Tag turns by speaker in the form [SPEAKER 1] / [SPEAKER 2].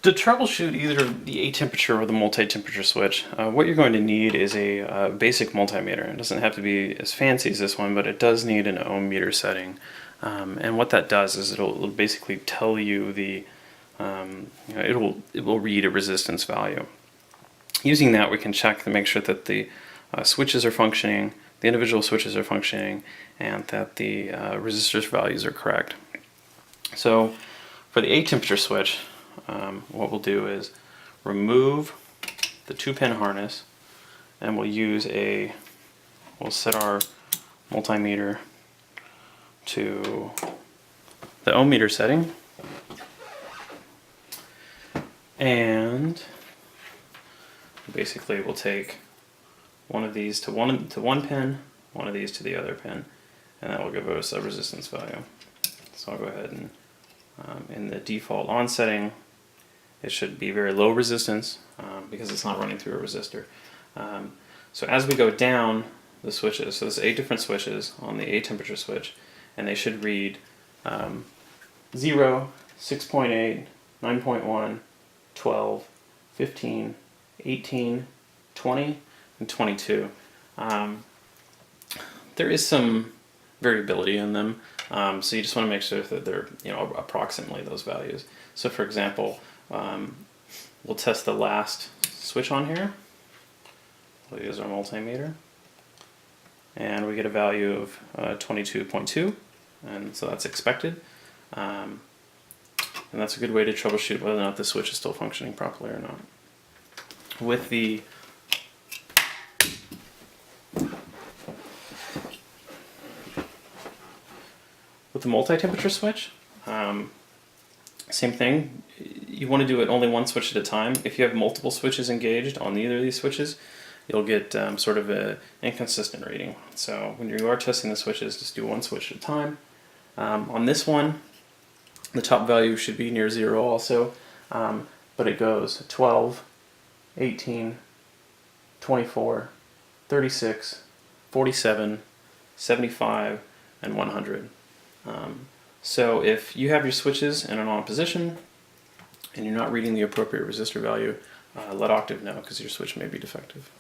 [SPEAKER 1] To troubleshoot either the A temperature or the multi-temperature switch, what you're going to need is a basic multimeter. It doesn't have to be as fancy as this one, but it does need an ohm meter setting. And what that does is it'll basically tell you the, it will read a resistance value. Using that, we can check to make sure that the switches are functioning, the individual switches are functioning, and that the resistors values are correct. So for the A temperature switch, what we'll do is remove the 2-pin harness, and we'll set our multimeter to the ohm meter setting, and basically we'll take one of these to one pin, one of these to the other pin, and that will give us a resistance value. So I'll go ahead and in the default on setting, it should be very low resistance because it's not running through a resistor. So as we go down the switches, so there's 8 different switches on the A temperature switch, and they should read 0, 6.8, 9.1, 12, 15, 18, 20, and 22. There is some variability in them, so you just want to make sure that they're approximately those values. So for example, we'll test the last switch on here. We'll use our multimeter, and we get a value of 22.2, and so that's expected. And that's a good way to troubleshoot whether or not the switch is still functioning properly or not. With the multi-temperature switch, same thing. You want to do it only one switch at a time. If you have multiple switches engaged on either of these switches, you'll get sort of an inconsistent reading. So when you are testing the switches, just do one switch at a time. On this one, the top value should be near 0 also, but it goes 12, 18, 24, 36, 47, 75, and 100. So if you have your switches in an on position and you're not reading the appropriate resistor value, let Octave know because your switch may be defective.